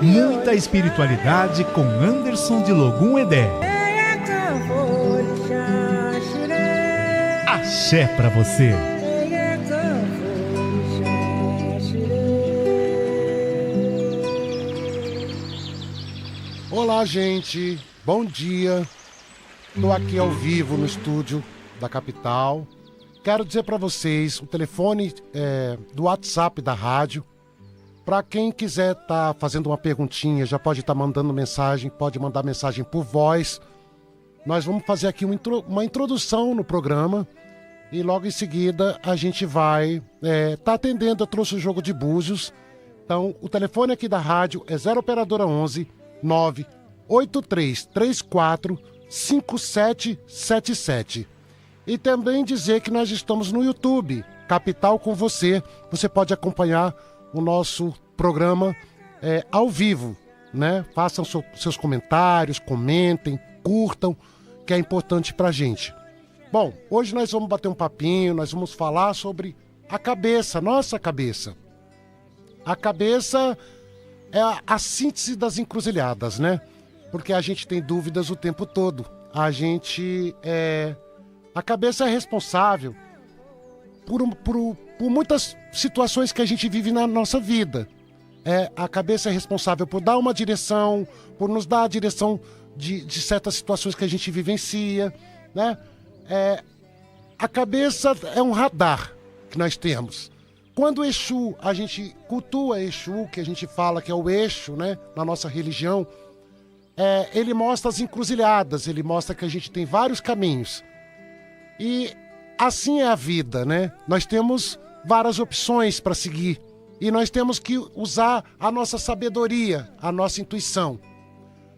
Muita espiritualidade com Anderson de Logum Edé. Axé pra você. Olá, gente. Bom dia. Estou aqui ao vivo no estúdio da capital. Quero dizer para vocês o telefone do WhatsApp da rádio. Para quem quiser estar fazendo uma perguntinha, já pode estar mandando mensagem, pode mandar mensagem por voz. Nós vamos fazer aqui uma introdução no programa e logo em seguida a gente vai estar atendendo. Eu trouxe o jogo de búzios. Então, o telefone aqui da rádio é 0 operadora 11 98334 5777. E também dizer que nós estamos no YouTube, Capital com Você. Você pode acompanhar o nosso programa ao vivo, né? Façam seus comentários, comentem, curtam, que é importante pra gente. Bom, hoje nós vamos bater um papinho, nós vamos falar sobre a cabeça, nossa cabeça. A cabeça é a síntese das encruzilhadas, né? Porque a gente tem dúvidas o tempo todo. A cabeça é responsável por muitas situações que a gente vive na nossa vida. A cabeça é responsável por dar uma direção, por nos dar a direção de certas situações que a gente vivencia, né? A cabeça é um radar que nós temos. Quando o Exu, a gente cultua Exu, que a gente fala que é o eixo, né, na nossa religião, ele mostra as encruzilhadas, ele mostra que a gente tem vários caminhos. E assim é a vida, né? Nós temos várias opções para seguir e nós temos que usar a nossa sabedoria, a nossa intuição.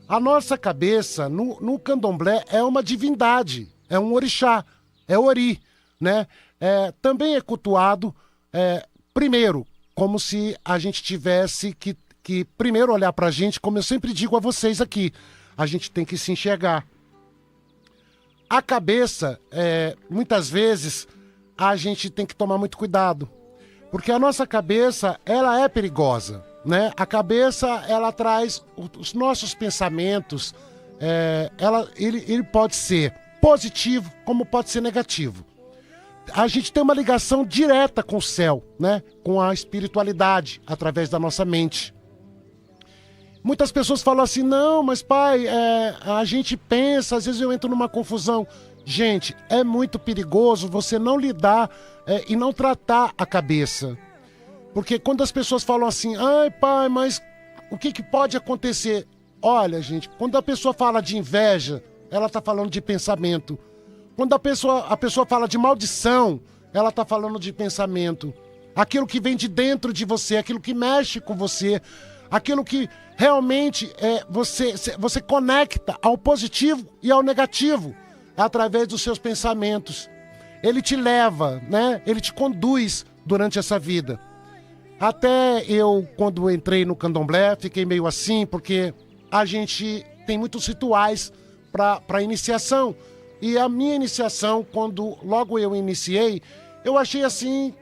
A nossa cabeça, no candomblé, é uma divindade, é um orixá, é ori, né? Também é cultuado, primeiro, como se a gente tivesse que primeiro olhar para a gente, como eu sempre digo a vocês aqui, a gente tem que se enxergar. A cabeça, muitas vezes, a gente tem que tomar muito cuidado, porque a nossa cabeça, ela é perigosa, né? A cabeça, ela traz os nossos pensamentos, ele pode ser positivo, como pode ser negativo. A gente tem uma ligação direta com o céu, né? Com a espiritualidade, através da nossa mente. Muitas pessoas falam assim, não, mas pai, a gente pensa, às vezes eu entro numa confusão. Gente, é muito perigoso você não lidar e não tratar a cabeça. Porque quando as pessoas falam assim, ai pai, mas o que pode acontecer? Olha, gente, quando a pessoa fala de inveja, ela está falando de pensamento. Quando a pessoa fala de maldição, ela está falando de pensamento. Aquilo que vem de dentro de você, aquilo que mexe com você, aquilo que realmente você conecta ao positivo e ao negativo através dos seus pensamentos. Ele te leva, né? Ele te conduz durante essa vida. Até eu, quando entrei no candomblé, fiquei meio assim, porque a gente tem muitos rituais para iniciação. E a minha iniciação, quando logo eu iniciei, eu achei assim...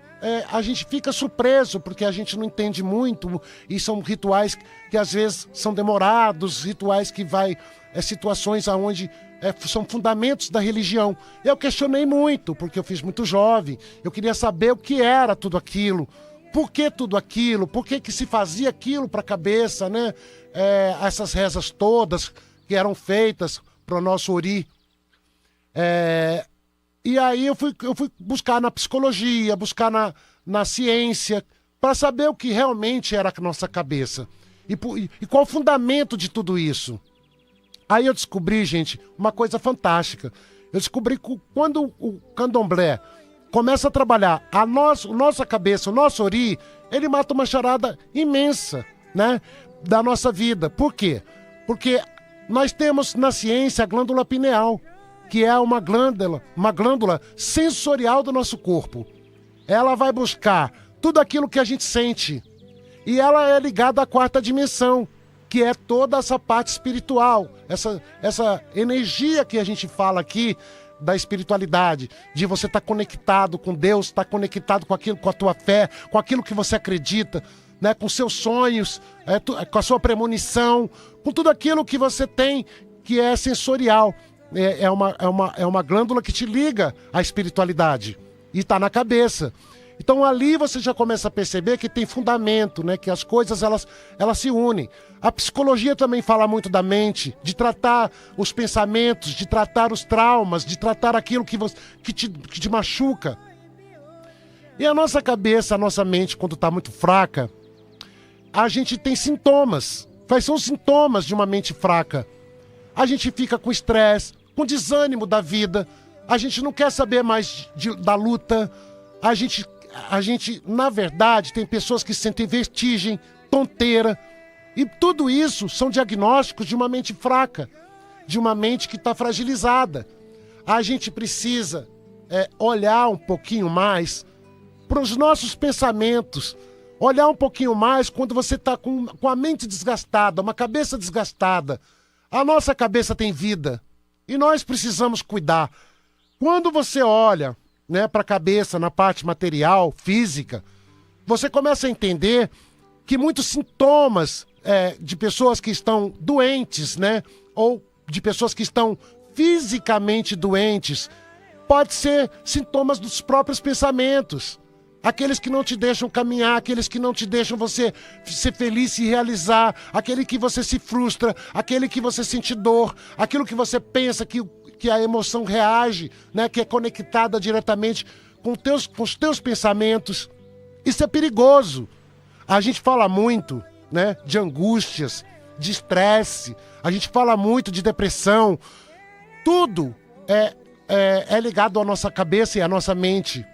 a gente fica surpreso, porque a gente não entende muito, e são rituais que às vezes são demorados, rituais que situações onde são fundamentos da religião. Eu questionei muito, porque eu fiz muito jovem, eu queria saber o que era tudo aquilo, por que tudo aquilo, por que se fazia aquilo para a cabeça, né? Essas rezas todas que eram feitas para o nosso ori. E aí eu fui buscar na psicologia, buscar na ciência, para saber o que realmente era a nossa cabeça. E qual o fundamento de tudo isso. Aí eu descobri, gente, uma coisa fantástica. Eu descobri que quando o candomblé começa a trabalhar a nossa cabeça, o nosso ori, ele mata uma charada imensa, né, da nossa vida. Por quê? Porque nós temos na ciência a glândula pineal, que é uma glândula sensorial do nosso corpo. Ela vai buscar tudo aquilo que a gente sente. E ela é ligada à quarta dimensão, que é toda essa parte espiritual, essa energia que a gente fala aqui da espiritualidade, de você estar conectado com Deus, estar conectado com aquilo, com a tua fé, com aquilo que você acredita. né? Com seus sonhos, com a sua premonição, com tudo aquilo que você tem que é sensorial. É uma glândula que te liga à espiritualidade e está na cabeça. Então ali você já começa a perceber que tem fundamento, né? Que as coisas elas se unem. A psicologia também fala muito da mente, de tratar os pensamentos, de tratar os traumas, de tratar aquilo que te machuca. E a nossa cabeça, a nossa mente, quando está muito fraca, a gente tem sintomas. Quais são os sintomas de uma mente fraca? A gente fica com estresse, com desânimo da vida, a gente não quer saber mais da luta, a gente, na verdade, tem pessoas que sentem vertigem, tonteira, e tudo isso são diagnósticos de uma mente fraca, de uma mente que está fragilizada. A gente precisa olhar um pouquinho mais para os nossos pensamentos, olhar um pouquinho mais quando você está com a mente desgastada, uma cabeça desgastada. A nossa cabeça tem vida e nós precisamos cuidar. Quando você olha, né, para a cabeça na parte material, física, você começa a entender que muitos sintomas de pessoas que estão doentes, né, ou de pessoas que estão fisicamente doentes, pode ser sintomas dos próprios pensamentos. Aqueles que não te deixam caminhar, aqueles que não te deixam você ser feliz, se realizar, aquele que você se frustra, aquele que você sente dor, aquilo que você pensa que a emoção reage, né, que é conectada diretamente com os teus pensamentos. Isso é perigoso. A gente fala muito, né, de angústias, de estresse, a gente fala muito de depressão. Tudo é ligado à nossa cabeça e à nossa mente.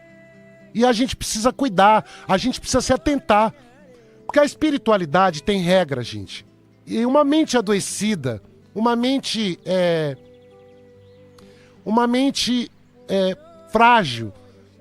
E a gente precisa cuidar, a gente precisa se atentar. Porque a espiritualidade tem regra, gente. E uma mente adoecida, uma mente frágil,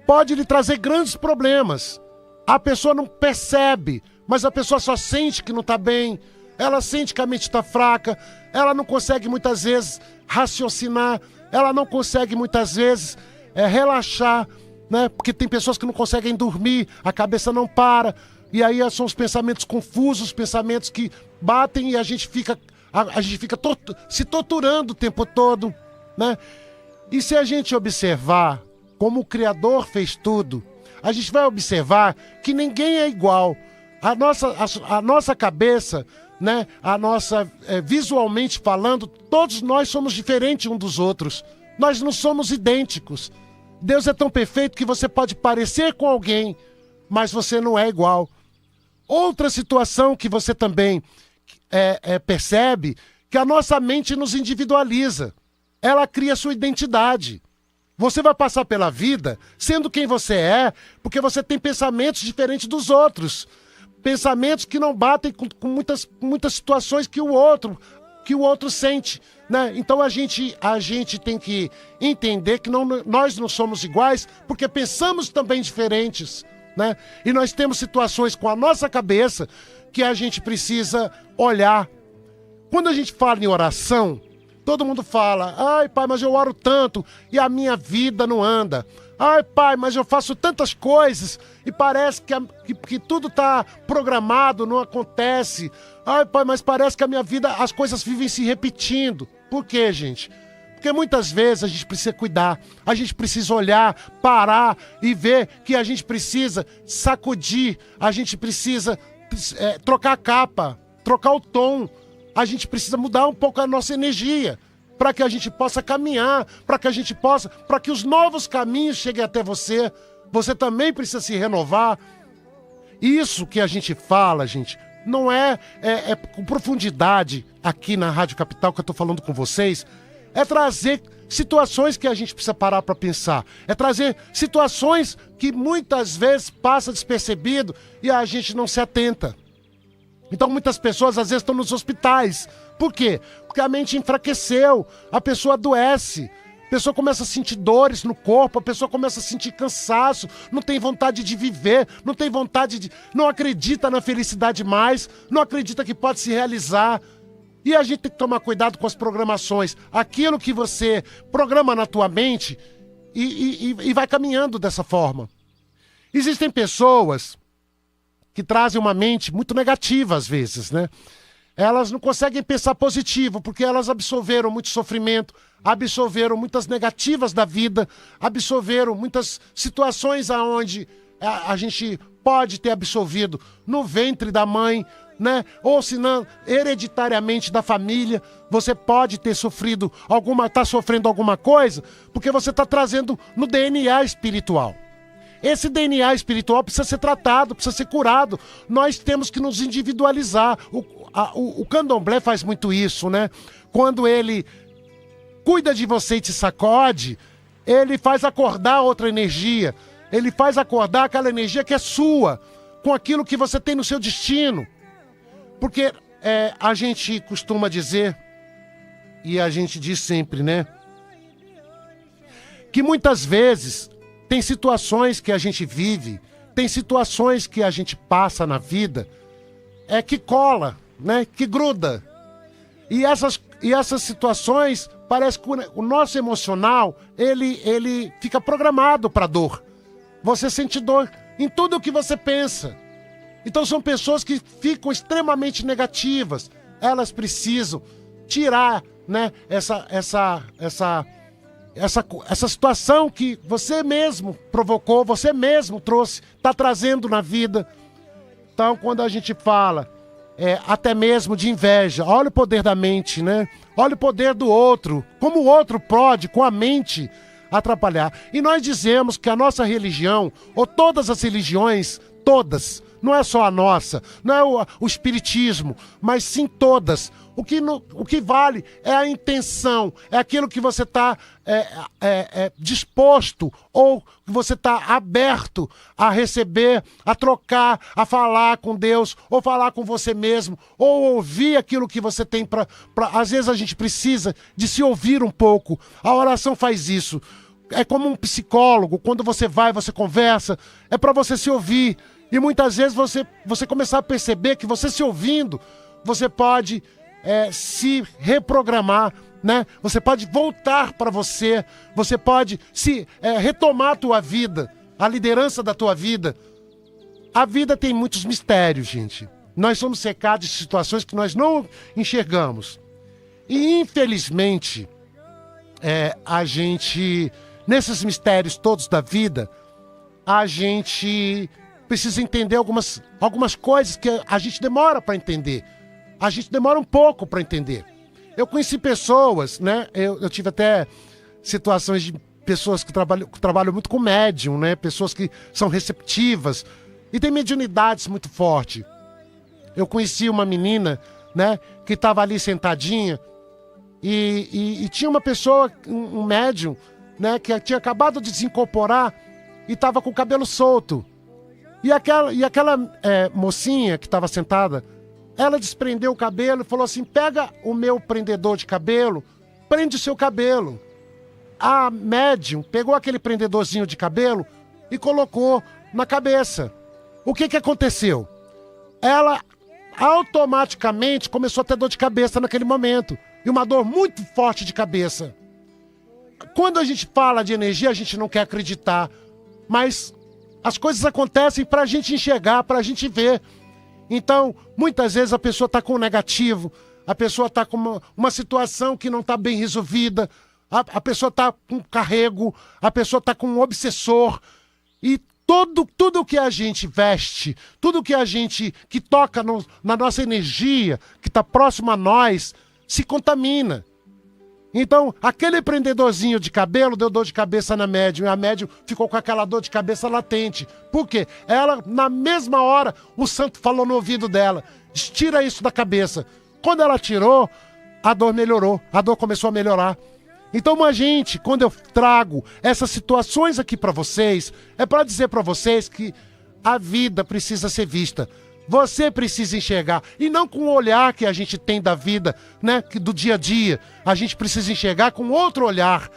pode lhe trazer grandes problemas. A pessoa não percebe, mas a pessoa só sente que não está bem, ela sente que a mente está fraca, ela não consegue muitas vezes raciocinar, ela não consegue muitas vezes relaxar, né? Porque tem pessoas que não conseguem dormir, a cabeça não para, e aí são os pensamentos confusos, os pensamentos que batem e a gente fica se torturando o tempo todo, né? E se a gente observar como o Criador fez tudo, a gente vai observar que ninguém é igual. A nossa cabeça, né? Visualmente falando, todos nós somos diferentes uns dos outros. Nós não somos idênticos. Deus é tão perfeito que você pode parecer com alguém, mas você não é igual. Outra situação que você também percebe, que a nossa mente nos individualiza. Ela cria sua identidade. Você vai passar pela vida sendo quem você é, porque você tem pensamentos diferentes dos outros. Pensamentos que não batem com muitas situações que o outro sente, né? Então a gente tem que entender que nós não somos iguais, porque pensamos também diferentes, né? E nós temos situações com a nossa cabeça que a gente precisa olhar. Quando a gente fala em oração, todo mundo fala: ai, pai, mas eu oro tanto e a minha vida não anda. Ai, pai, mas eu faço tantas coisas e parece que tudo está programado, não acontece. Ai, pai, mas parece que a minha vida, as coisas vivem se repetindo. Por quê, gente? Porque muitas vezes a gente precisa cuidar, a gente precisa olhar, parar e ver que a gente precisa sacudir, a gente precisa trocar a capa, trocar o tom, a gente precisa mudar um pouco a nossa energia, para que a gente possa caminhar, para que os novos caminhos cheguem até você. Você também precisa se renovar. Isso que a gente fala, gente, não é com profundidade aqui na Rádio Capital que eu estou falando com vocês, é trazer situações que a gente precisa parar para pensar, é trazer situações que muitas vezes passa despercebido e a gente não se atenta. Então muitas pessoas às vezes estão nos hospitais. Por quê? Porque a mente enfraqueceu, a pessoa adoece, a pessoa começa a sentir dores no corpo, a pessoa começa a sentir cansaço, não tem vontade de viver, não acredita na felicidade mais, não acredita que pode se realizar. E a gente tem que tomar cuidado com as programações. Aquilo que você programa na tua mente e vai caminhando dessa forma. Existem pessoas que trazem uma mente muito negativa às vezes, né? Elas não conseguem pensar positivo, porque elas absorveram muito sofrimento, absorveram muitas negativas da vida, absorveram muitas situações aonde a gente pode ter absorvido no ventre da mãe, né? Ou se não, hereditariamente da família, você pode ter sofrido tá sofrendo alguma coisa, porque você está trazendo no DNA espiritual. Esse DNA espiritual precisa ser tratado, precisa ser curado. Nós temos que nos individualizar. O candomblé faz muito isso, né? Quando ele cuida de você e te sacode, ele faz acordar outra energia. Ele faz acordar aquela energia que é sua, com aquilo que você tem no seu destino. Porque a gente costuma dizer, e a gente diz sempre, né? Que muitas vezes tem situações que a gente vive, tem situações que a gente passa na vida, que cola, né? Que gruda. E essas situações, parece que o nosso emocional, ele fica programado para dor. Você sente dor em tudo o que você pensa. Então são pessoas que ficam extremamente negativas. Elas precisam tirar, né, essa situação que você mesmo provocou, você mesmo trouxe, está trazendo na vida. Então, quando a gente fala até mesmo de inveja, olha o poder da mente, né? Olha o poder do outro, como o outro pode, com a mente, atrapalhar. E nós dizemos que a nossa religião, ou todas as religiões, todas, não é só a nossa, não é o espiritismo, mas sim todas. O que vale é a intenção, é aquilo que você está disposto, ou que você está aberto a receber, a trocar, a falar com Deus, ou falar com você mesmo, ou ouvir aquilo que você tem para... Às vezes a gente precisa de se ouvir um pouco. A oração faz isso. É como um psicólogo, quando você vai, você conversa, é para você se ouvir. E muitas vezes você começar a perceber que você se ouvindo, você pode se reprogramar, né? Você pode voltar para você pode retomar a tua vida, a liderança da tua vida. A vida tem muitos mistérios, gente. Nós somos cercados de situações que nós não enxergamos. E infelizmente, a gente, nesses mistérios todos da vida, a gente precisa entender algumas coisas que a gente demora para entender. A gente demora um pouco para entender. Eu conheci pessoas, né? Eu tive até situações de pessoas que trabalham muito com médium, né? Pessoas que são receptivas e têm mediunidades muito fortes. Eu conheci uma menina, né? Que estava ali sentadinha e tinha uma pessoa, um médium, né? Que tinha acabado de desincorporar e estava com o cabelo solto. E aquela mocinha que estava sentada, ela desprendeu o cabelo e falou assim: pega o meu prendedor de cabelo, prende o seu cabelo. A médium pegou aquele prendedorzinho de cabelo e colocou na cabeça. O que aconteceu? Ela automaticamente começou a ter dor de cabeça naquele momento. E uma dor muito forte de cabeça. Quando a gente fala de energia, a gente não quer acreditar. Mas as coisas acontecem para a gente enxergar, para a gente ver. Então, muitas vezes a pessoa está com um negativo, a pessoa está com uma situação que não está bem resolvida, a pessoa está com um carrego, a pessoa está com um obsessor. E tudo que a gente veste, tudo que toca na nossa energia, que está próximo a nós, se contamina. Então, aquele prendedorzinho de cabelo deu dor de cabeça na médium, e a médium ficou com aquela dor de cabeça latente. Por quê? Ela, na mesma hora, o santo falou no ouvido dela: tira isso da cabeça. Quando ela tirou, a dor melhorou, a dor começou a melhorar. Então, quando eu trago essas situações aqui para vocês, é para dizer para vocês que a vida precisa ser vista. Você precisa enxergar, e não com o olhar que a gente tem da vida, né, do dia a dia. A gente precisa enxergar com outro olhar.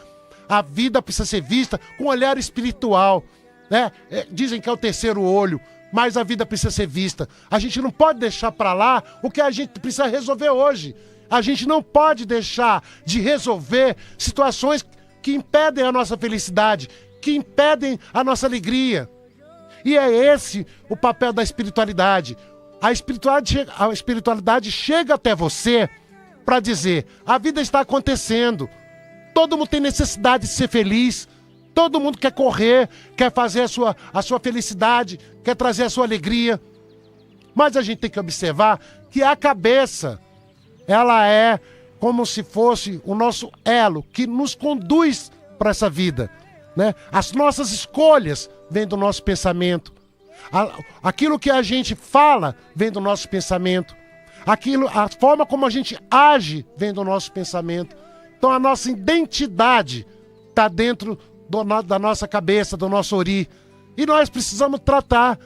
A vida precisa ser vista com um olhar espiritual, né? Dizem que é o terceiro olho, mas a vida precisa ser vista. A gente não pode deixar para lá o que a gente precisa resolver hoje. A gente não pode deixar de resolver situações que impedem a nossa felicidade, que impedem a nossa alegria. E é esse o papel da espiritualidade. A espiritualidade chega até você para dizer: a vida está acontecendo, todo mundo tem necessidade de ser feliz, todo mundo quer correr, quer fazer a sua felicidade, quer trazer a sua alegria. Mas a gente tem que observar que a cabeça, ela é como se fosse o nosso elo que nos conduz para essa vida, né? As nossas escolhas vêm do nosso pensamento. Aquilo que a gente fala vem do nosso pensamento. A forma como a gente age vem do nosso pensamento. Então a nossa identidade está dentro da nossa cabeça, do nosso ori. E nós precisamos tratar.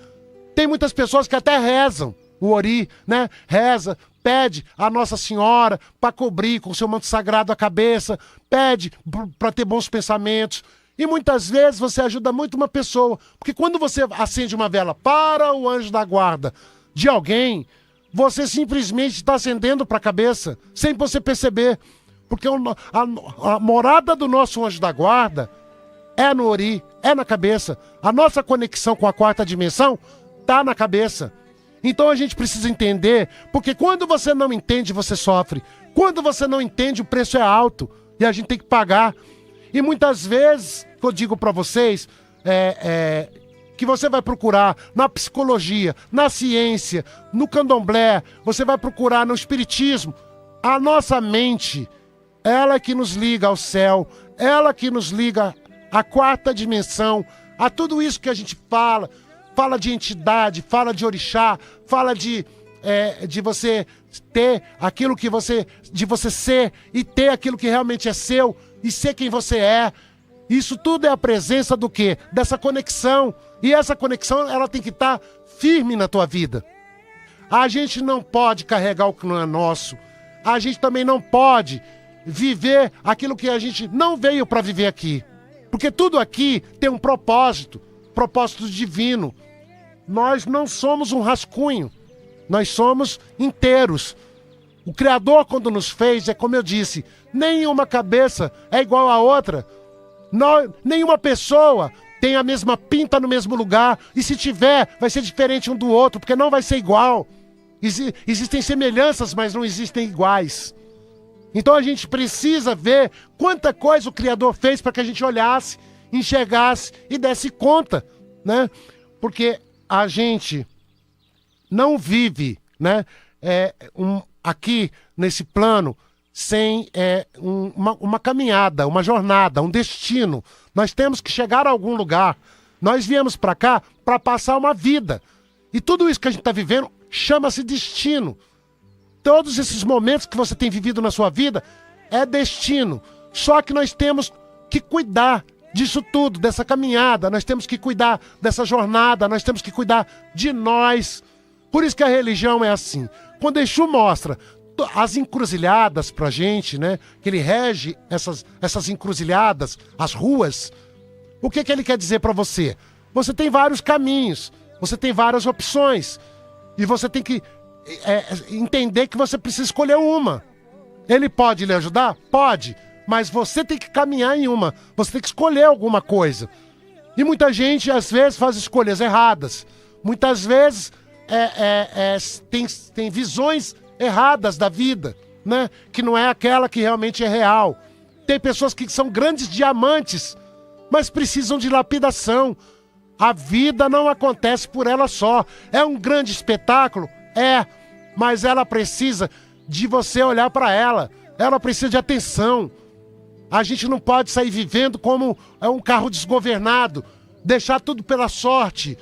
Tem muitas pessoas que até rezam o ori, né? Reza, pede a Nossa Senhora para cobrir com o seu manto sagrado a cabeça, pede para ter bons pensamentos. E muitas vezes você ajuda muito uma pessoa, porque quando você acende uma vela para o anjo da guarda de alguém, você simplesmente está acendendo para a cabeça, sem você perceber. Porque a morada do nosso anjo da guarda é no ori, é na cabeça. A nossa conexão com a quarta dimensão está na cabeça. Então a gente precisa entender, porque quando você não entende, você sofre. Quando você não entende, o preço é alto e a gente tem que pagar. E muitas vezes, eu digo para vocês, que você vai procurar na psicologia, na ciência, no candomblé, você vai procurar no espiritismo. A nossa mente, ela é que nos liga ao céu, ela que nos liga à quarta dimensão, a tudo isso que a gente fala de entidade, fala de orixá, fala de você ter aquilo que de você ser e ter aquilo que realmente é seu e ser quem você é. Isso tudo é a presença do quê? Dessa conexão. E essa conexão, ela tem que estar firme na tua vida. A gente não pode carregar o que não é nosso. A gente também não pode viver aquilo que a gente não veio para viver aqui. Porque tudo aqui tem um propósito divino. Nós não somos um rascunho. Nós somos inteiros. O Criador, quando nos fez, é como eu disse, nenhuma cabeça é igual à outra. Nenhuma pessoa tem a mesma pinta no mesmo lugar. E se tiver, vai ser diferente um do outro, porque não vai ser igual. Existem semelhanças, mas não existem iguais. Então a gente precisa ver quanta coisa o Criador fez para que a gente olhasse, enxergasse e desse conta, né? Porque a gente não vive, né, aqui nesse plano sem uma caminhada, uma jornada, um destino. Nós temos que chegar a algum lugar. Nós viemos para cá para passar uma vida. E tudo isso que a gente está vivendo chama-se destino. Todos esses momentos que você tem vivido na sua vida é destino. Só que nós temos que cuidar disso tudo, dessa caminhada. Nós temos que cuidar dessa jornada. Nós temos que cuidar de nós. Por isso que a religião é assim. Quando Exu mostra as encruzilhadas pra gente, né? Que ele rege essas encruzilhadas, as ruas. O que ele quer dizer pra você? Você tem vários caminhos. Você tem várias opções. E você tem que entender que você precisa escolher uma. Ele pode lhe ajudar? Pode. Mas você tem que caminhar em uma. Você tem que escolher alguma coisa. E muita gente, às vezes, faz escolhas erradas. Muitas vezes tem visões erradas da vida, né? Que não é aquela que realmente é real. Tem pessoas que são grandes diamantes, mas precisam de lapidação. A vida não acontece por ela só. É um grande espetáculo? Mas ela precisa de você olhar para ela. Ela precisa de atenção. A gente não pode sair vivendo como um carro desgovernado, deixar tudo pela sorte.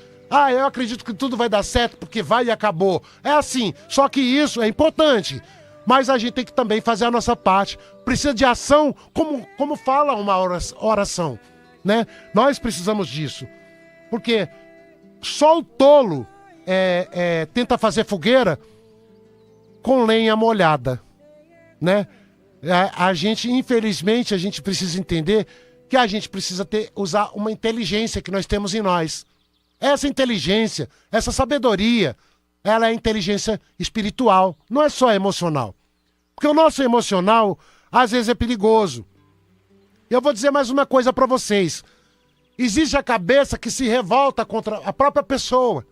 Eu acredito que tudo vai dar certo porque vai e acabou. É assim, só que isso é importante. Mas a gente tem que também fazer a nossa parte. Precisa de ação, como fala uma oração, né? Nós precisamos disso. Porque só o tolo tenta fazer fogueira com lenha molhada, né? A gente, infelizmente, a gente precisa entender que a gente precisa usar uma inteligência que nós temos em nós. Essa inteligência, essa sabedoria, ela é inteligência espiritual, não é só emocional. Porque o nosso emocional, às vezes, é perigoso. E eu vou dizer mais uma coisa para vocês. Existe a cabeça que se revolta contra a própria pessoa.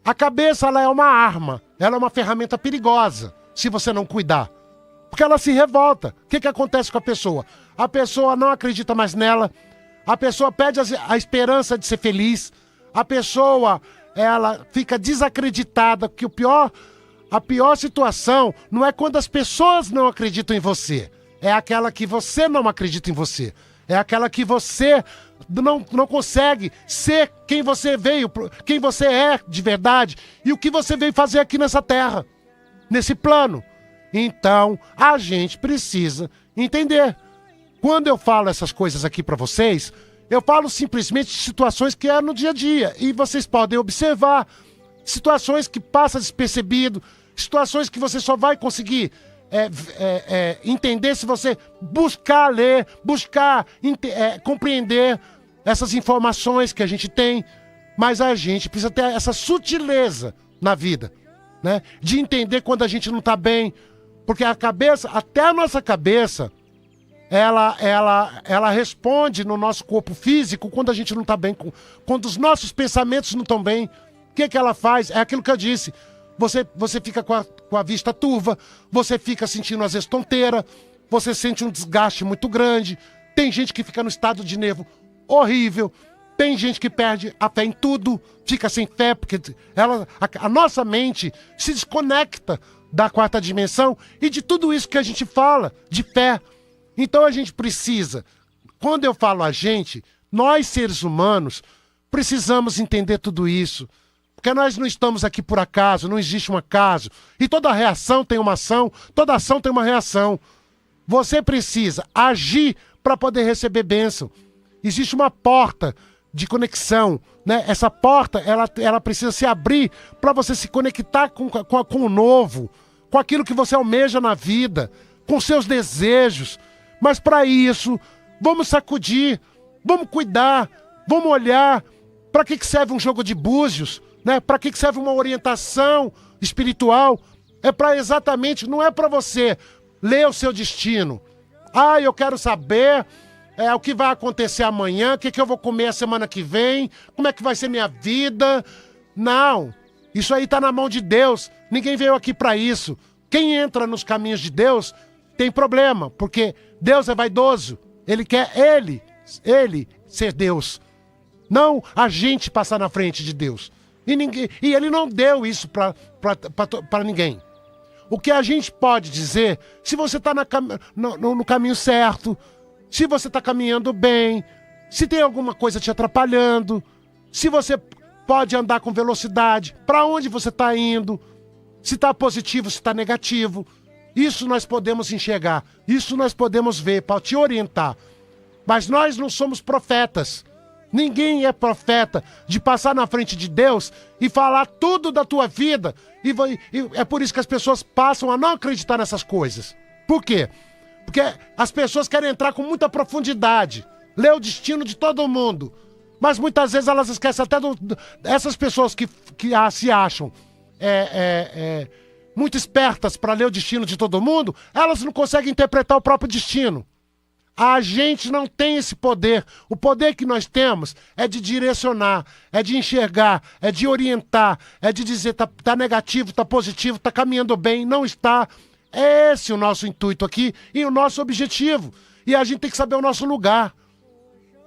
A cabeça, ela é uma arma, ela é uma ferramenta perigosa, se você não cuidar. Porque ela se revolta. O que acontece com a pessoa? A pessoa não acredita mais nela, a pessoa perde a esperança de ser feliz, a pessoa, ela fica desacreditada, que a pior situação não é quando as pessoas não acreditam em você, é aquela que você não acredita em você, é aquela que você não consegue ser quem você veio, quem você é de verdade e o que você veio fazer aqui nessa terra, nesse plano. Então, a gente precisa entender. Quando eu falo essas coisas aqui para vocês, eu falo simplesmente de situações que é no dia a dia. E vocês podem observar situações que passam despercebido, situações que você só vai conseguir entender se você buscar ler, buscar compreender essas informações que a gente tem. Mas a gente precisa ter essa sutileza na vida, né? De entender quando a gente não está bem. Porque a cabeça, até a nossa cabeça, ela responde no nosso corpo físico quando a gente não está bem, quando os nossos pensamentos não estão bem. O que ela faz? É aquilo que eu disse. Você fica com a vista turva, você fica sentindo às vezes tonteira, você sente um desgaste muito grande. Tem gente que fica no estado de nervo horrível, tem gente que perde a fé em tudo, fica sem fé, porque a nossa mente se desconecta da quarta dimensão e de tudo isso que a gente fala, de fé. Então a gente precisa, quando eu falo a gente, nós seres humanos, precisamos entender tudo isso. Porque nós não estamos aqui por acaso, não existe um acaso. E toda reação tem uma ação, toda ação tem uma reação. Você precisa agir para poder receber bênção. Existe uma porta de conexão, né? Essa porta, ela precisa se abrir para você se conectar com o novo, com aquilo que você almeja na vida, com seus desejos. Mas para isso, vamos sacudir, vamos cuidar, vamos olhar. Para que serve um jogo de búzios? Né? Para que serve uma orientação espiritual? É para exatamente, não é para você ler o seu destino. Ah, eu quero saber o que vai acontecer amanhã, o que eu vou comer a semana que vem, como é que vai ser minha vida. Não, isso aí está na mão de Deus. Ninguém veio aqui para isso. Quem entra nos caminhos de Deus tem problema, porque Deus é vaidoso. Ele quer ele ser Deus. Não a gente passar na frente de Deus. E ele não deu isso para ninguém. O que a gente pode dizer, se você está no caminho certo, se você está caminhando bem, se tem alguma coisa te atrapalhando, se você pode andar com velocidade, para onde você está indo, se está positivo, se está negativo. Isso nós podemos enxergar, isso nós podemos ver para te orientar. Mas nós não somos profetas. Ninguém é profeta de passar na frente de Deus e falar tudo da tua vida. E é por isso que as pessoas passam a não acreditar nessas coisas. Por quê? Porque as pessoas querem entrar com muita profundidade, ler o destino de todo mundo. Mas muitas vezes elas esquecem até essas pessoas que se acham muito espertas para ler o destino de todo mundo, elas não conseguem interpretar o próprio destino. A gente não tem esse poder. O poder que nós temos é de direcionar, é de enxergar, é de orientar, é de dizer tá negativo, tá positivo, tá caminhando bem, não está. É esse o nosso intuito aqui e o nosso objetivo. E a gente tem que saber o nosso lugar,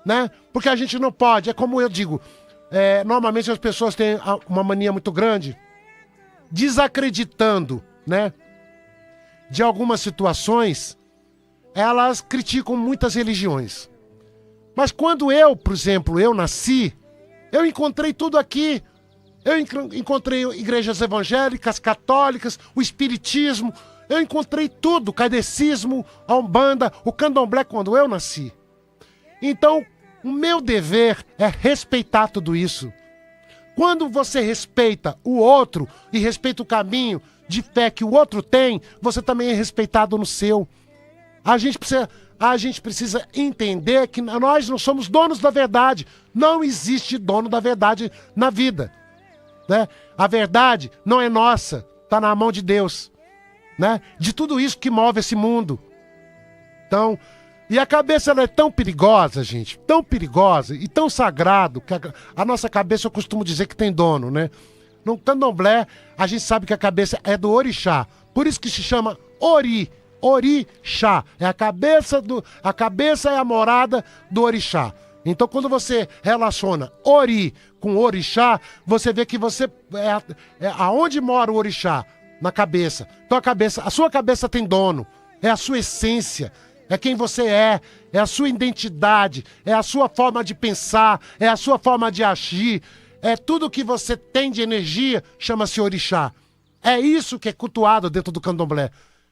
né? Porque a gente não pode, é como eu digo, normalmente as pessoas têm uma mania muito grande, desacreditando, né, de algumas situações. Elas criticam muitas religiões. Mas quando eu, por exemplo, eu nasci, eu encontrei tudo aqui. Eu encontrei igrejas evangélicas, católicas, o espiritismo. Eu encontrei tudo, o kardecismo, a umbanda, o candomblé quando eu nasci. Então, o meu dever é respeitar tudo isso. Quando você respeita o outro e respeita o caminho de fé que o outro tem, você também é respeitado no seu. A gente precisa entender que nós não somos donos da verdade. Não existe dono da verdade na vida, né? A verdade não é nossa, está na mão de Deus, né? De tudo isso que move esse mundo. Então, E a cabeça ela é tão perigosa, gente, tão perigosa e tão sagrado, que a nossa cabeça eu costumo dizer que tem dono, né? No candomblé, a gente sabe que a cabeça é do orixá. Por isso que se chama orixá. A cabeça é a morada do orixá. Então, quando você relaciona ori com orixá, você vê que você aonde mora o orixá? Na cabeça. Então a sua cabeça tem dono, é a sua essência, é quem você é a sua identidade, é a sua forma de pensar, é a sua forma de agir, é tudo que você tem de energia, chama-se orixá. É isso que é cultuado dentro do candomblé.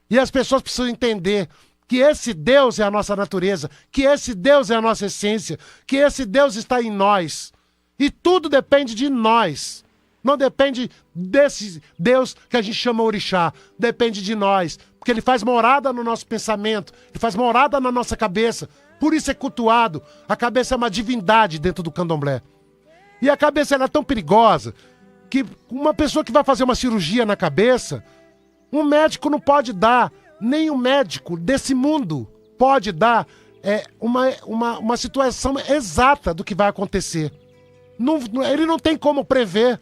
E as pessoas precisam entender que esse Deus é a nossa natureza, que esse Deus é a nossa essência, que esse Deus está em nós. E tudo depende de nós. Não depende desse Deus que a gente chama orixá. Depende de nós. Porque ele faz morada no nosso pensamento, ele faz morada na nossa cabeça. Por isso é cultuado. A cabeça é uma divindade dentro do candomblé. E a cabeça ela é tão perigosa que uma pessoa que vai fazer uma cirurgia na cabeça, um médico não pode dar, nem um médico desse mundo pode dar uma situação exata do que vai acontecer. Ele não tem como prever,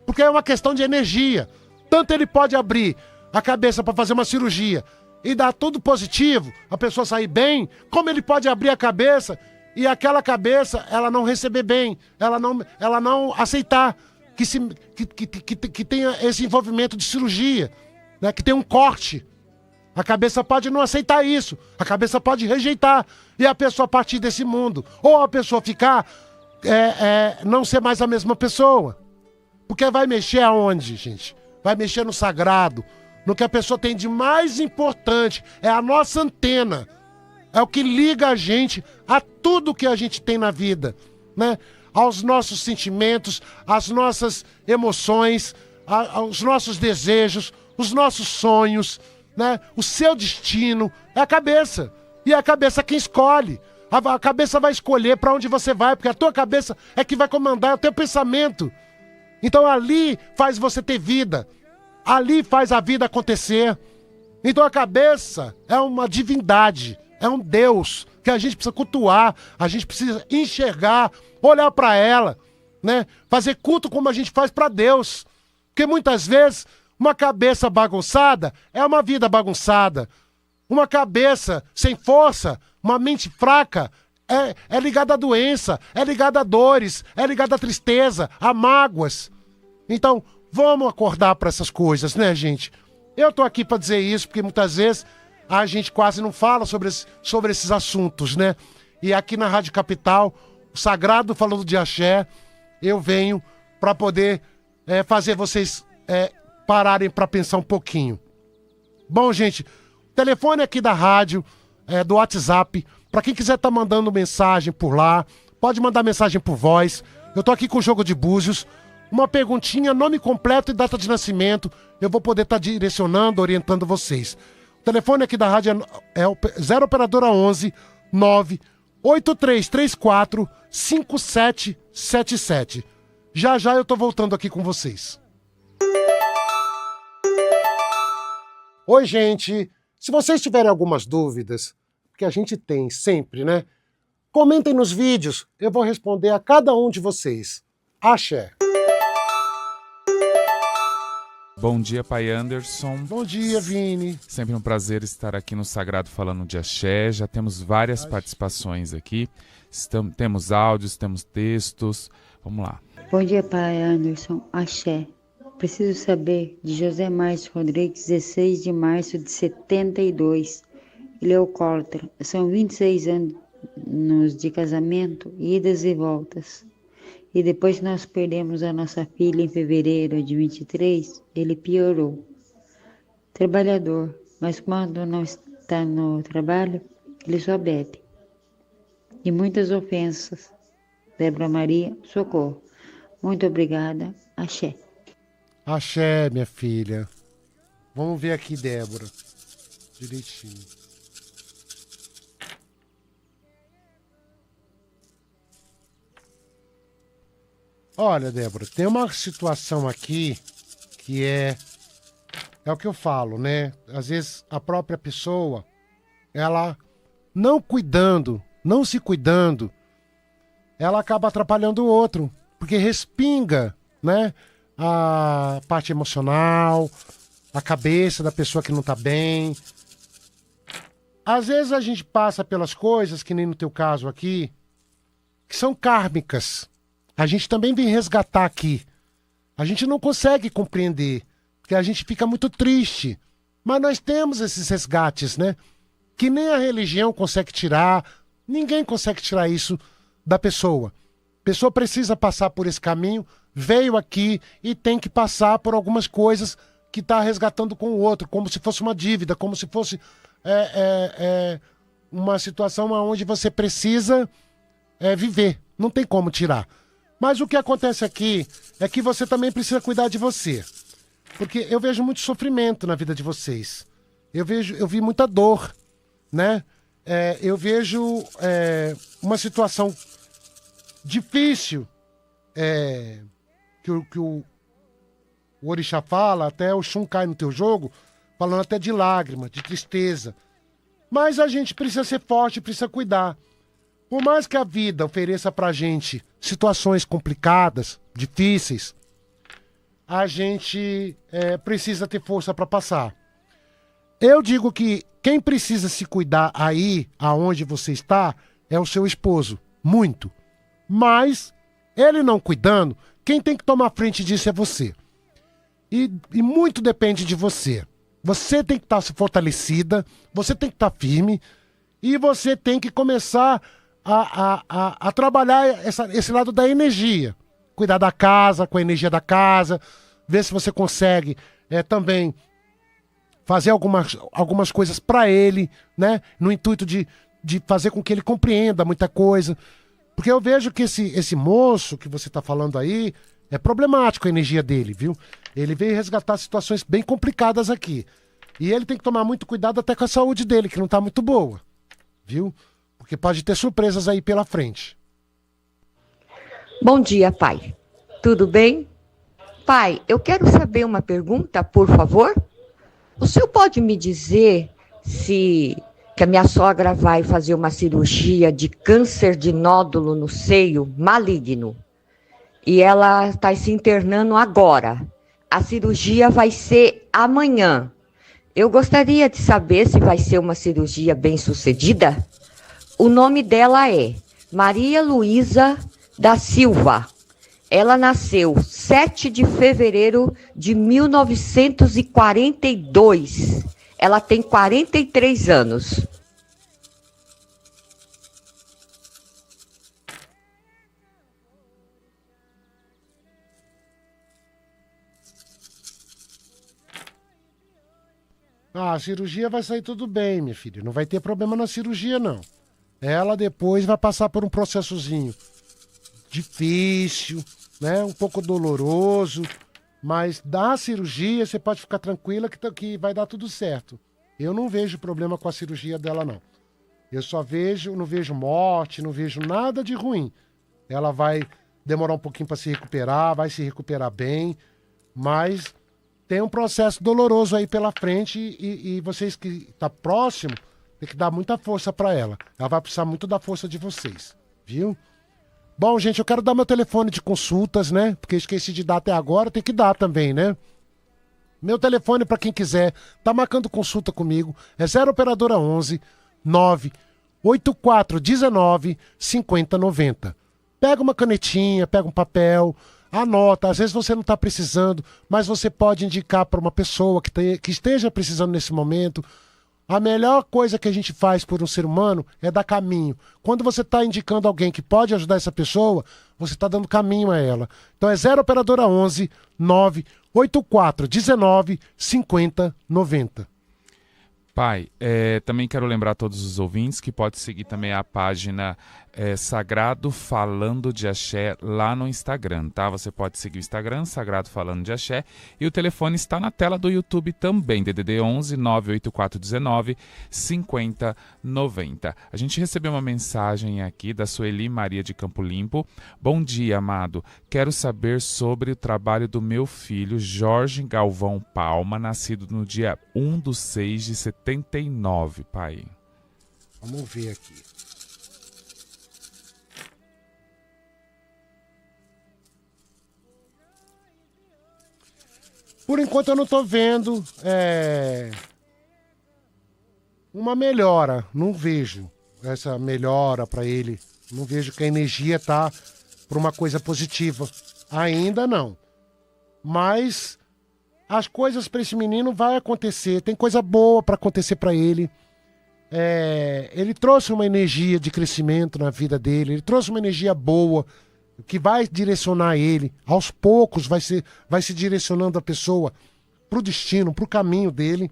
porque é uma questão de energia. Tanto ele pode abrir a cabeça para fazer uma cirurgia e dar tudo positivo, a pessoa sair bem, como ele pode abrir a cabeça e aquela cabeça ela não receber bem, ela não aceitar que tenha esse envolvimento de cirurgia, né, que tem um corte. A cabeça pode não aceitar isso, a cabeça pode rejeitar e a pessoa partir desse mundo, ou a pessoa ficar não ser mais a mesma pessoa. Porque vai mexer aonde, gente? Vai mexer no sagrado, no que a pessoa tem de mais importante, é a nossa antena. É o que liga a gente a tudo que a gente tem na vida, né? Aos nossos sentimentos, às nossas emoções, aos nossos desejos, os nossos sonhos, né? O seu destino é a cabeça. E é a cabeça quem escolhe. A cabeça vai escolher para onde você vai, porque a tua cabeça é que vai comandar o teu pensamento. Então ali faz você ter vida. Ali faz a vida acontecer. Então a cabeça é uma divindade, é um Deus que a gente precisa cultuar, a gente precisa enxergar, olhar para ela, né? Fazer culto como a gente faz para Deus. Porque muitas vezes uma cabeça bagunçada é uma vida bagunçada. Uma cabeça sem força, uma mente fraca, é ligada à doença, é ligada a dores, é ligada à tristeza, a mágoas. Então, vamos acordar para essas coisas, né, gente? Eu tô aqui para dizer isso, porque muitas vezes a gente quase não fala sobre esses assuntos, né? E aqui na Rádio Capital, o Sagrado falando de axé, eu venho para poder fazer vocês pararem para pensar um pouquinho. Bom, gente, telefone aqui da rádio, do WhatsApp, para quem quiser estar mandando mensagem por lá, pode mandar mensagem por voz. Eu tô aqui com o Jogo de Búzios. Uma perguntinha, nome completo e data de nascimento, eu vou poder estar direcionando, orientando vocês. O telefone aqui da rádio é o 0 operadora 11 98334 5777. Já já eu tô voltando aqui com vocês. Oi, gente. Se vocês tiverem algumas dúvidas, que a gente tem sempre, né? Comentem nos vídeos, eu vou responder a cada um de vocês. Axé. Bom dia, Pai Anderson. Bom dia, Vini. Sempre um prazer estar aqui no Sagrado falando de axé. Já temos várias participações aqui. Temos áudios, temos textos. Vamos lá. Bom dia, Pai Anderson. Axé. Preciso saber de José Márcio Rodrigues, 16 de março de 72. Ele é alcoólatra. São 26 anos de casamento, idas e voltas. E depois que nós perdemos a nossa filha em fevereiro de 23, ele piorou. Trabalhador, mas quando não está no trabalho, ele só bebe. E muitas ofensas. Débora Maria, socorro. Muito obrigada. Axé. Axé, minha filha. Vamos ver aqui, Débora. Direitinho. Olha, Débora, tem uma situação aqui que é o que eu falo, né? Às vezes a própria pessoa, ela não cuidando, não se cuidando, ela acaba atrapalhando o outro, porque respinga, né, a parte emocional, a cabeça da pessoa que não tá bem. Às vezes a gente passa pelas coisas, que nem no teu caso aqui, que são kármicas. A gente também vem resgatar aqui. A gente não consegue compreender, porque a gente fica muito triste. Mas nós temos esses resgates, né? Que nem a religião consegue tirar, ninguém consegue tirar isso da pessoa. A pessoa precisa passar por esse caminho, veio aqui e tem que passar por algumas coisas que está resgatando com o outro, como se fosse uma dívida, como se fosse uma situação onde você precisa viver. Não tem como tirar. Mas o que acontece aqui é que você também precisa cuidar de você. Porque eu vejo muito sofrimento na vida de vocês. Eu vi muita dor, né? Eu vejo uma situação difícil que o orixá fala, até o Xun cai no teu jogo, falando até de lágrima, de tristeza. Mas a gente precisa ser forte, precisa cuidar. Por mais que a vida ofereça pra gente situações complicadas, difíceis, a gente precisa ter força para passar. Eu digo que quem precisa se cuidar aí, aonde você está, é o seu esposo. Muito. Mas, ele não cuidando, quem tem que tomar frente disso é você. E muito depende de você. Você tem que estar fortalecida, você tem que estar firme, e você tem que começar a trabalhar esse lado da energia. Cuidar da casa, com a energia da casa, ver se você consegue também fazer algumas coisas para ele, né? No intuito de fazer com que ele compreenda muita coisa. Porque eu vejo que esse moço que você está falando aí é problemático a energia dele, viu? Ele veio resgatar situações bem complicadas aqui. E ele tem que tomar muito cuidado até com a saúde dele, que não está muito boa, viu? Porque pode ter surpresas aí pela frente. Bom dia, pai. Tudo bem? Pai, eu quero saber uma pergunta, por favor. O senhor pode me dizer que a minha sogra vai fazer uma cirurgia de câncer de nódulo no seio maligno e ela está se internando agora. A cirurgia vai ser amanhã. Eu gostaria de saber se vai ser uma cirurgia bem-sucedida. O nome dela é Maria Luísa da Silva. Ela nasceu 7 de fevereiro de 1942. Ela tem 43 anos. A cirurgia vai sair tudo bem, minha filha. Não vai ter problema na cirurgia, não. Ela depois vai passar por um processozinho difícil, né? Um pouco doloroso. Mas da cirurgia você pode ficar tranquila que vai dar tudo certo. Eu não vejo problema com a cirurgia dela, não. Eu não vejo morte, não vejo nada de ruim. Ela vai demorar um pouquinho para se recuperar, vai se recuperar bem, mas tem um processo doloroso aí pela frente e vocês que estão próximos tem que dar muita força para ela. Ela vai precisar muito da força de vocês, viu? Bom, gente, eu quero dar meu telefone de consultas, né? Porque esqueci de dar até agora, tem que dar também, né? Meu telefone para quem quiser, tá marcando consulta comigo, é 0 operadora 11 98419 5090. Pega uma canetinha, pega um papel, anota. Às vezes você não está precisando, mas você pode indicar para uma pessoa que esteja precisando nesse momento. A melhor coisa que a gente faz por um ser humano é dar caminho. Quando você está indicando alguém que pode ajudar essa pessoa, você está dando caminho a ela. Então é 0 operadora 11 98419 5090. Pai, também quero lembrar a todos os ouvintes que pode seguir também a página Sagrado Falando de Axé lá no Instagram, tá? Você pode seguir o Instagram, Sagrado Falando de Axé, e o telefone está na tela do YouTube também, DDD 11 98419 5090. A gente recebeu uma mensagem aqui da Sueli Maria de Campo Limpo. Bom dia, amado. Quero saber sobre o trabalho do meu filho Jorge Galvão Palma, nascido no dia 1/6/79, pai. Vamos ver aqui. Por enquanto eu não tô vendo uma melhora. Não vejo essa melhora para ele. Não vejo que a energia tá para uma coisa positiva. Ainda não. Mas as coisas para esse menino vai acontecer. Tem coisa boa para acontecer para ele. Ele trouxe uma energia de crescimento na vida dele. Ele trouxe uma energia boa que vai direcionar ele. Aos poucos vai se direcionando a pessoa para o destino, para o caminho dele.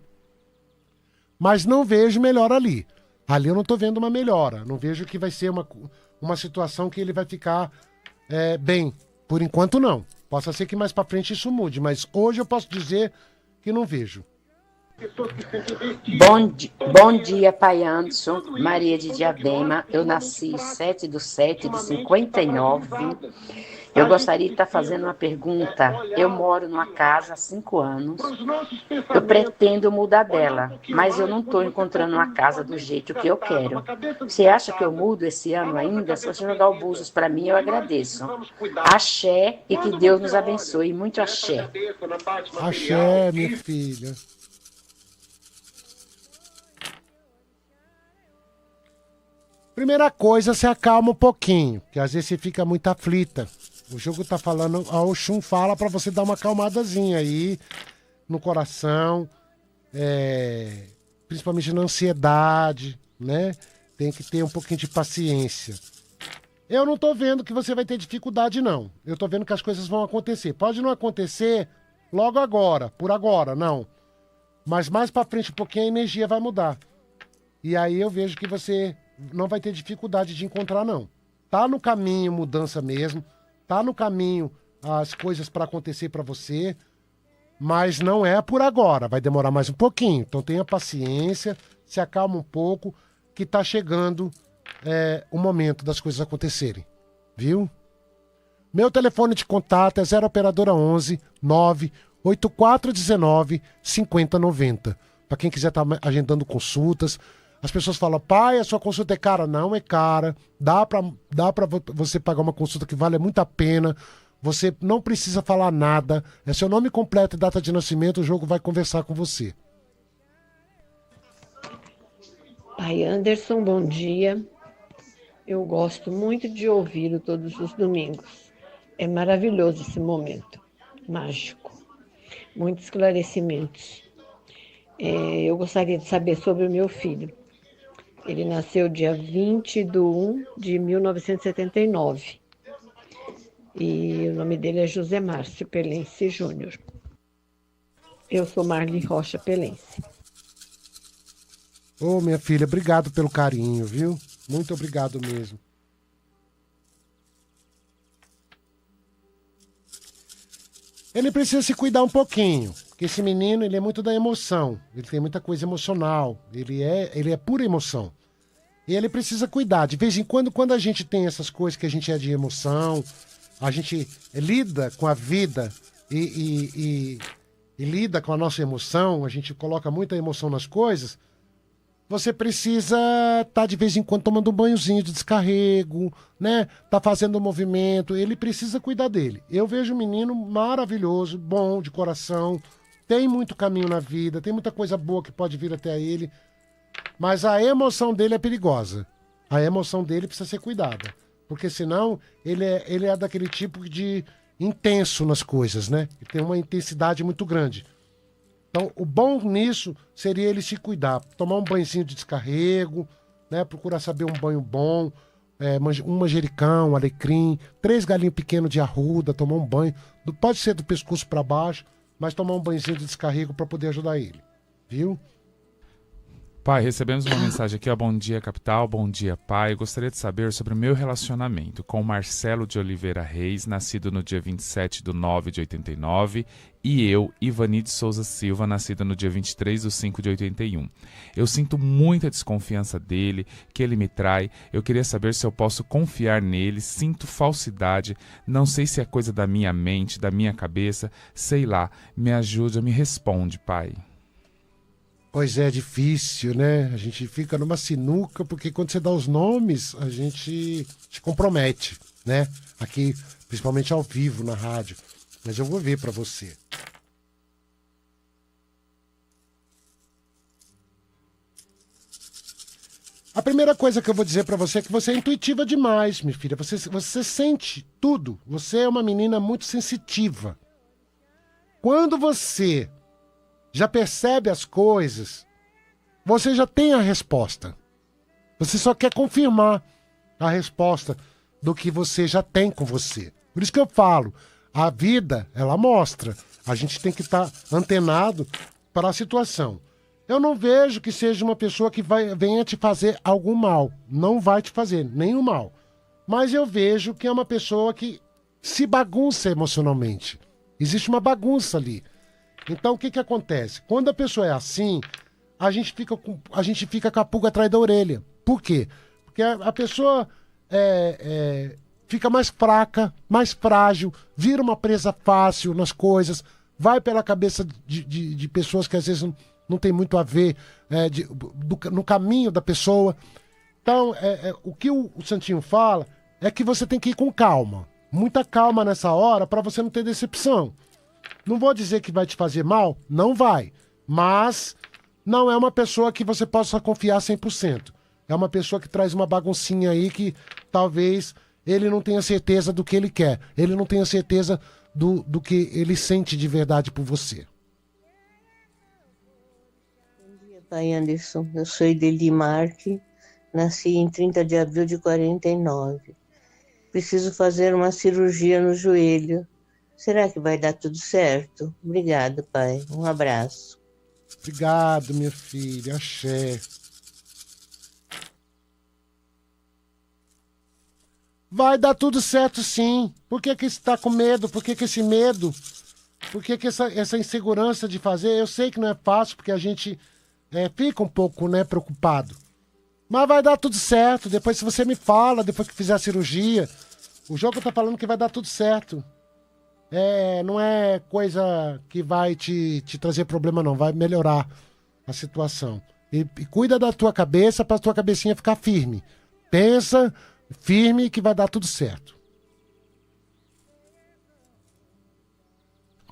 Mas não vejo melhora ali. Ali eu não estou vendo uma melhora. Não vejo que vai ser uma situação que ele vai ficar bem. Por enquanto não. Possa ser que mais para frente isso mude. Mas hoje eu posso dizer que não vejo. Bom dia, pai Anderson, Maria de Diadema. Eu nasci 7/7/59. Eu gostaria de estar fazendo uma pergunta. Eu moro numa casa há 5 anos. Eu pretendo mudar dela, mas eu não estou encontrando uma casa do jeito que eu quero. Você acha que eu mudo esse ano ainda? Se você jogar o Búzios para mim, eu agradeço. Axé e que Deus nos abençoe. Muito axé. Axé, minha filha. Primeira coisa, se acalma um pouquinho, que às vezes você fica muito aflita. O jogo tá falando, a Oxum fala pra você dar uma acalmadazinha aí no coração, principalmente na ansiedade, né? Tem que ter um pouquinho de paciência. Eu não tô vendo que você vai ter dificuldade, não. Eu tô vendo que as coisas vão acontecer. Pode não acontecer logo agora, por agora, não. Mas mais pra frente um pouquinho a energia vai mudar. E aí eu vejo que você não vai ter dificuldade de encontrar, não. Tá no caminho mudança mesmo, tá no caminho as coisas para acontecer para você, mas não é por agora, vai demorar mais um pouquinho. Então tenha paciência, se acalma um pouco, que tá chegando o momento das coisas acontecerem, viu? Meu telefone de contato é 0 operadora 11 98419 5090. Para quem quiser estar agendando consultas. As pessoas falam, pai, a sua consulta é cara. Não é cara. Dá pra você pagar uma consulta que vale muito a pena. Você não precisa falar nada. É seu nome completo e data de nascimento, o jogo vai conversar com você. Pai Anderson, bom dia. Eu gosto muito de ouvi-lo todos os domingos. É maravilhoso esse momento. Mágico. Muitos esclarecimentos. Eu gostaria de saber sobre o meu filho. Ele nasceu dia 20/1/1979. E o nome dele é José Márcio Pelense Júnior. Eu sou Marli Rocha Pelense. Ô, minha filha, obrigado pelo carinho, viu? Muito obrigado mesmo. Ele precisa se cuidar um pouquinho, porque esse menino, ele é muito da emoção. Ele tem muita coisa emocional. Ele é pura emoção. E ele precisa cuidar. De vez em quando a gente tem essas coisas que a gente é de emoção, a gente lida com a vida e lida com a nossa emoção, a gente coloca muita emoção nas coisas, você precisa estar de vez em quando tomando um banhozinho de descarrego, né? Tá fazendo um movimento, ele precisa cuidar dele. Eu vejo um menino maravilhoso, bom, de coração, tem muito caminho na vida, tem muita coisa boa que pode vir até ele, mas a emoção dele é perigosa. A emoção dele precisa ser cuidada, porque senão ele é daquele tipo de intenso nas coisas, né? Ele tem uma intensidade muito grande. Então, o bom nisso seria ele se cuidar, tomar um banhozinho de descarrego, né? Procurar saber um banho bom, um manjericão, um alecrim, 3 galinhos pequenos de arruda, tomar um banho, pode ser do pescoço para baixo, mas tomar um banhozinho de descarrego para poder ajudar ele, viu? Pai, recebemos uma mensagem aqui, ó. Bom dia, capital. Bom dia, pai. Gostaria de saber sobre o meu relacionamento com Marcelo de Oliveira Reis, nascido no dia 27/9/89, e eu, Ivani de Souza Silva, nascida no dia 23/5/81. Eu sinto muita desconfiança dele, que ele me trai. Eu queria saber se eu posso confiar nele. Sinto falsidade. Não sei se é coisa da minha mente, da minha cabeça. Sei lá. Me ajuda, me responde, pai. Pois é, difícil, né? A gente fica numa sinuca, porque quando você dá os nomes, a gente se compromete, né? Aqui, principalmente ao vivo, na rádio. Mas eu vou ver pra você. A primeira coisa que eu vou dizer pra você é que você é intuitiva demais, minha filha. Você sente tudo. Você é uma menina muito sensitiva. Quando você já percebe as coisas, você já tem a resposta. Você só quer confirmar a resposta do que você já tem com você. Por isso que eu falo, a vida, ela mostra. A gente tem que estar antenado para a situação. Eu não vejo que seja uma pessoa que venha te fazer algum mal. Não vai te fazer nenhum mal. Mas eu vejo que é uma pessoa que se bagunça emocionalmente. Existe uma bagunça ali. Então, o que acontece? Quando a pessoa é assim, a gente fica com a pulga atrás da orelha. Por quê? Porque a pessoa fica mais fraca, mais frágil, vira uma presa fácil nas coisas, vai pela cabeça de pessoas que às vezes não tem muito a ver no caminho da pessoa. Então, o que o Santinho fala é que você tem que ir com calma. Muita calma nessa hora para você não ter decepção. Não vou dizer que vai te fazer mal, não vai. Mas não é uma pessoa que você possa confiar 100%. É uma pessoa que traz uma baguncinha aí que talvez ele não tenha certeza do que ele quer. Ele não tenha certeza do que ele sente de verdade por você. Bom dia, pai Anderson. Eu sou Ideli Marque, nasci em 30 de abril de 49. Preciso fazer uma cirurgia no joelho. Será que vai dar tudo certo? Obrigado, pai. Um abraço. Obrigado, minha filha. Axé. Vai dar tudo certo, sim. Por que você está com medo? Por que esse medo? Por que essa insegurança de fazer? Eu sei que não é fácil, porque a gente fica um pouco, preocupado. Mas vai dar tudo certo. Depois, se você me fala, depois que fizer a cirurgia, o jogo tá falando que vai dar tudo certo. Não é coisa que vai te trazer problema, não. Vai melhorar a situação. E cuida da tua cabeça pra tua cabecinha ficar firme. Pensa firme que vai dar tudo certo.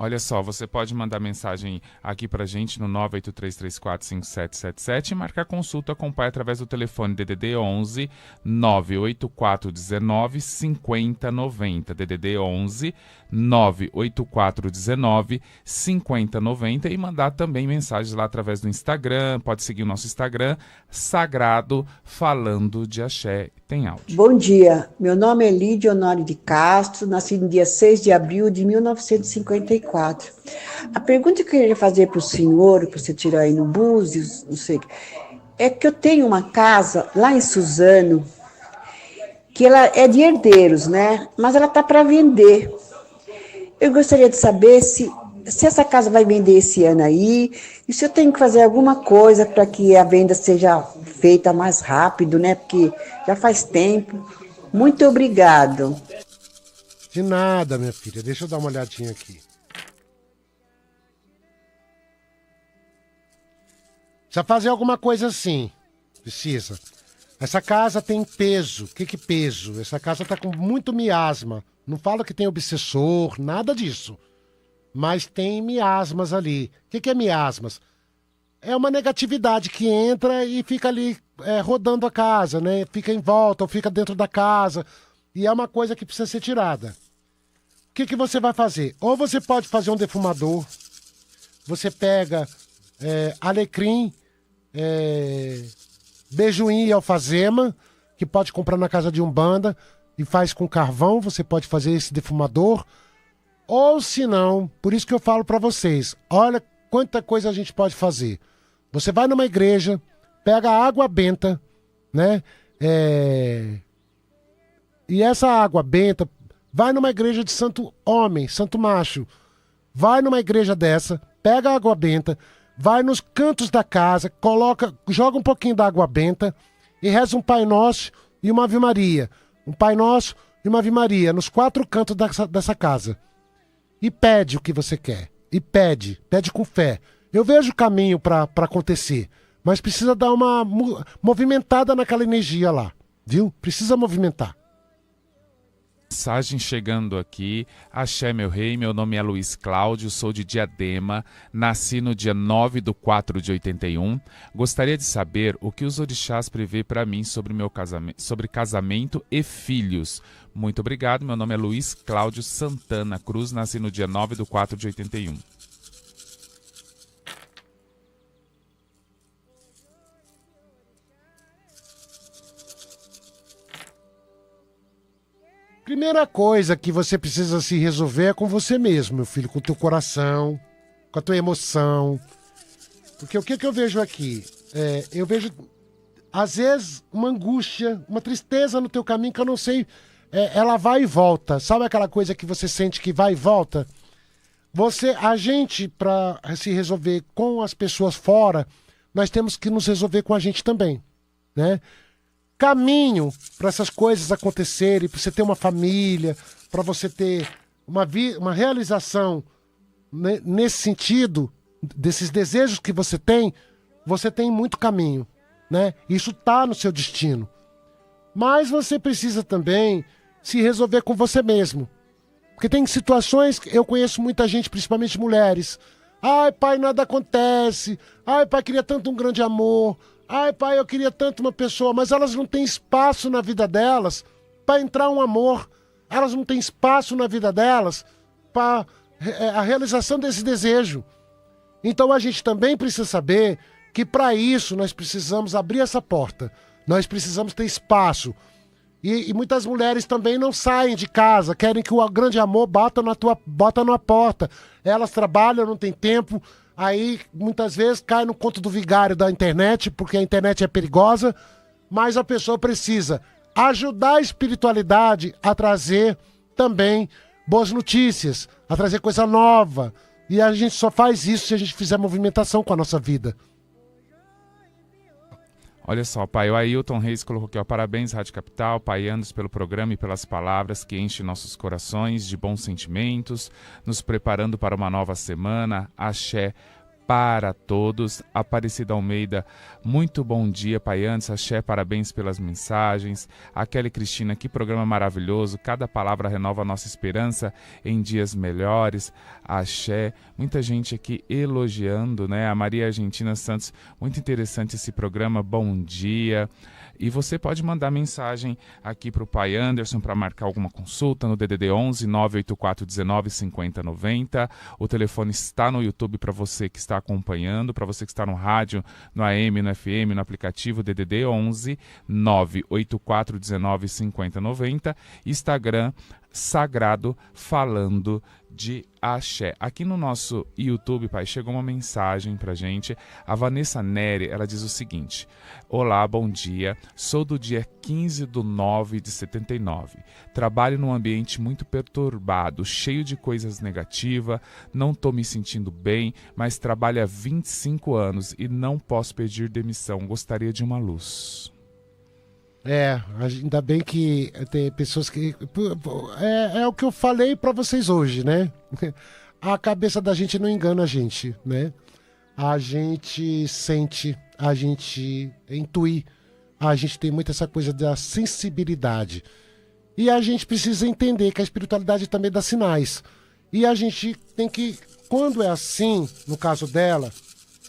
Olha só, você pode mandar mensagem aqui pra gente no 983345777 e marcar consulta com o pai através do telefone DDD 11 98419 5090. DDD 11 98419 5090 e mandar também mensagens lá através do Instagram. Pode seguir o nosso Instagram, Sagrado Falando de Axé. Tem áudio. Bom dia, meu nome é Lídia Honório de Castro, nasci no dia 6 de abril de 1954. A pergunta que eu queria fazer para o senhor, que você tirou aí no Búzios, não sei, é que eu tenho uma casa lá em Suzano, que ela é de herdeiros, né? Mas ela está para vender. Eu gostaria de saber se essa casa vai vender esse ano aí, e se eu tenho que fazer alguma coisa para que a venda seja feita mais rápido, né? Porque já faz tempo. Muito obrigado. De nada, minha filha. Deixa eu dar uma olhadinha aqui. Precisa fazer alguma coisa assim. Precisa. Essa casa tem peso. O que peso? Essa casa tá com muito miasma. Não fala que tem obsessor, nada disso. Mas tem miasmas ali. O que é miasmas? É uma negatividade que entra e fica ali rodando a casa, né? Fica em volta ou fica dentro da casa. E é uma coisa que precisa ser tirada. O que você vai fazer? Ou você pode fazer um defumador. Você pega alecrim, bejuim e alfazema, que pode comprar na casa de Umbanda, e faz com carvão. Você pode fazer esse defumador. Ou se não, por isso que eu falo pra vocês, olha quanta coisa a gente pode fazer. Você vai numa igreja, pega água benta, né? E essa água benta, vai numa igreja de santo homem, santo macho. Vai numa igreja dessa, pega a água benta, vai nos cantos da casa, joga um pouquinho da água benta e reza um Pai Nosso e uma Ave Maria. Um Pai Nosso e uma Ave Maria nos 4 cantos dessa casa. E pede o que você quer. E pede com fé. Eu vejo caminho para acontecer, mas precisa dar uma movimentada naquela energia lá, viu? Precisa movimentar. Mensagem chegando aqui. Axé, meu rei, meu nome é Luiz Cláudio, sou de Diadema, nasci no dia 9/4/81. Gostaria de saber o que os orixás prevê para mim sobre meu casamento, sobre casamento e filhos. Muito obrigado, meu nome é Luiz Cláudio Santana Cruz, nasci no dia 9/4/81. Primeira coisa que você precisa se resolver é com você mesmo, meu filho, com o teu coração, com a tua emoção. Porque o que eu vejo aqui? Eu vejo, às vezes, uma angústia, uma tristeza no teu caminho que eu não sei, ela vai e volta. Sabe aquela coisa que você sente que vai e volta? A gente, para se resolver com as pessoas fora, nós temos que nos resolver com a gente também, né? Caminho para essas coisas acontecerem, para você ter uma família, para você ter uma realização, né, nesse sentido, desses desejos que você tem muito caminho, né? Isso está no seu destino. Mas você precisa também se resolver com você mesmo. Porque tem situações que eu conheço muita gente, principalmente mulheres. Ai, pai, nada acontece. Ai, pai, queria tanto um grande amor. Ai, pai, eu queria tanto uma pessoa, mas elas não têm espaço na vida delas para entrar um amor. Elas não têm espaço na vida delas para a realização desse desejo. Então a gente também precisa saber que para isso nós precisamos abrir essa porta. Nós precisamos ter espaço. E muitas mulheres também não saem de casa, querem que o grande amor bata na porta. Elas trabalham, não tem tempo. Aí, muitas vezes, cai no conto do vigário da internet, porque a internet é perigosa, mas a pessoa precisa ajudar a espiritualidade a trazer também boas notícias, a trazer coisa nova. E a gente só faz isso se a gente fizer movimentação com a nossa vida. Olha só, pai, o Ailton Reis colocou aqui, ó, parabéns, Rádio Capital, pai Anderson, pelo programa e pelas palavras que enchem nossos corações de bons sentimentos, nos preparando para uma nova semana. Axé para todos. Aparecida Almeida, muito bom dia, pai Anderson. Axé, parabéns pelas mensagens. A Kelly Cristina, que programa maravilhoso, cada palavra renova a nossa esperança em dias melhores. Axé, muita gente aqui elogiando, né? A Maria Argentina Santos, muito interessante esse programa, bom dia. E você pode mandar mensagem aqui para o pai Anderson para marcar alguma consulta no DDD 11 984 19 50 90. O telefone está no YouTube para você que está acompanhando, para você que está no rádio, no AM, no FM, no aplicativo DDD 11 984 19 50 90. Instagram Sagrado Falando de Axé. Aqui no nosso YouTube, pai, chegou uma mensagem pra gente. A Vanessa Neri, ela diz o seguinte: olá, bom dia, sou do dia 15/9/79. Trabalho num ambiente muito perturbado, cheio de coisas negativas, não tô me sentindo bem, mas trabalho há 25 anos e não posso pedir demissão. Gostaria de uma luz. Ainda bem que tem pessoas que... É o que eu falei pra vocês hoje, né? A cabeça da gente não engana a gente, né? A gente sente, a gente intui, a gente tem muito essa coisa da sensibilidade. E a gente precisa entender que a espiritualidade também dá sinais. E a gente tem que, quando é assim, no caso dela,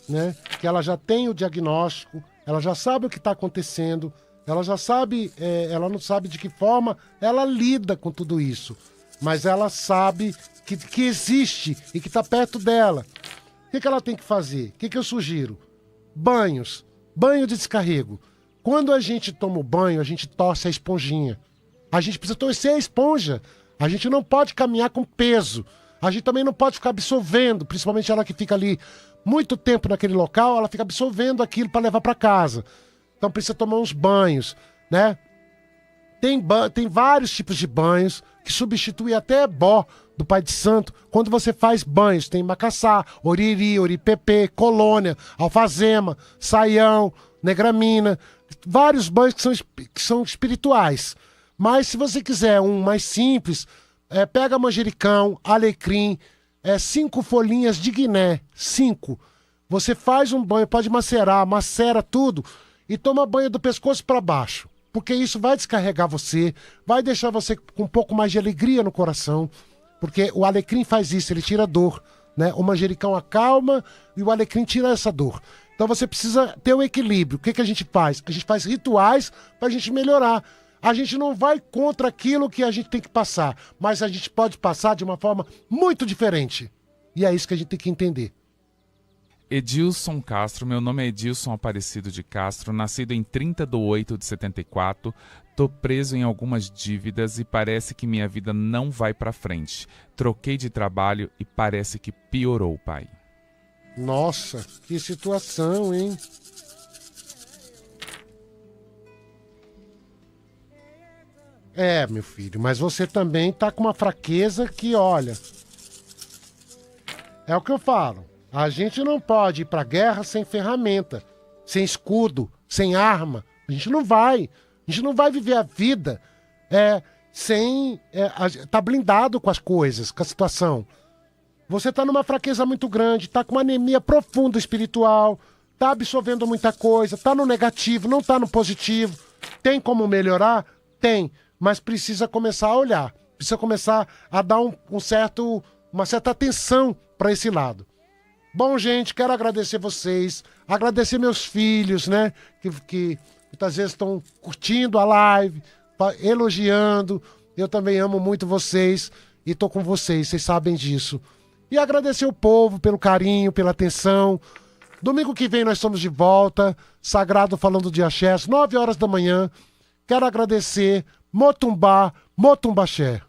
né? Que ela já tem o diagnóstico, ela já sabe o que está acontecendo, ela já sabe, ela não sabe de que forma ela lida com tudo isso, mas ela sabe que existe e que está perto dela. O que ela tem que fazer? O que eu sugiro? Banho de descarrego. Quando a gente toma o banho, a gente torce a esponjinha. A gente precisa torcer a esponja. A gente não pode caminhar com peso. A gente também não pode ficar absorvendo, principalmente ela que fica ali muito tempo naquele local, ela fica absorvendo aquilo para levar para casa. Então precisa tomar uns banhos, né? Tem vários tipos de banhos que substituem até bó do Pai de Santo. Quando você faz banhos, tem macaçá, oriri, oripepê, colônia, alfazema, saião, negramina. Vários banhos que são espirituais. Mas se você quiser um mais simples, pega manjericão, alecrim, 5 folhinhas de guiné, 5. Você faz um banho, pode macerar, macera tudo e toma banho do pescoço para baixo. Porque isso vai descarregar você, vai deixar você com um pouco mais de alegria no coração. Porque o alecrim faz isso, ele tira dor, né? O manjericão acalma e o alecrim tira essa dor. Então você precisa ter um equilíbrio. O que, que a gente faz? A gente faz rituais para a gente melhorar. A gente não vai contra aquilo que a gente tem que passar, mas a gente pode passar de uma forma muito diferente. E é isso que a gente tem que entender. Edilson Castro, meu nome é Edilson Aparecido de Castro, nascido em 30/8/74, tô preso em algumas dívidas e parece que minha vida não vai pra frente. Troquei de trabalho e parece que piorou, pai. Nossa, que situação, hein? É, meu filho, mas você também tá com uma fraqueza que, olha... É o que eu falo. A gente não pode ir pra guerra sem ferramenta, sem escudo, sem arma. A gente não vai. A gente não vai viver a vida sem... tá blindado com as coisas, com a situação. Você tá numa fraqueza muito grande, tá com uma anemia profunda espiritual, tá absorvendo muita coisa, tá no negativo, não tá no positivo. Tem como melhorar? Tem. Mas precisa começar a olhar. Precisa começar a dar uma certa atenção para esse lado. Bom, gente, quero agradecer vocês, agradecer meus filhos, né, que muitas vezes estão curtindo a live, elogiando. Eu também amo muito vocês e tô com vocês sabem disso. E agradecer o povo pelo carinho, pela atenção. Domingo que vem nós estamos de volta, Sagrado falando de axé, às 9 horas da manhã. Quero agradecer Motumbá, Motumbaxé.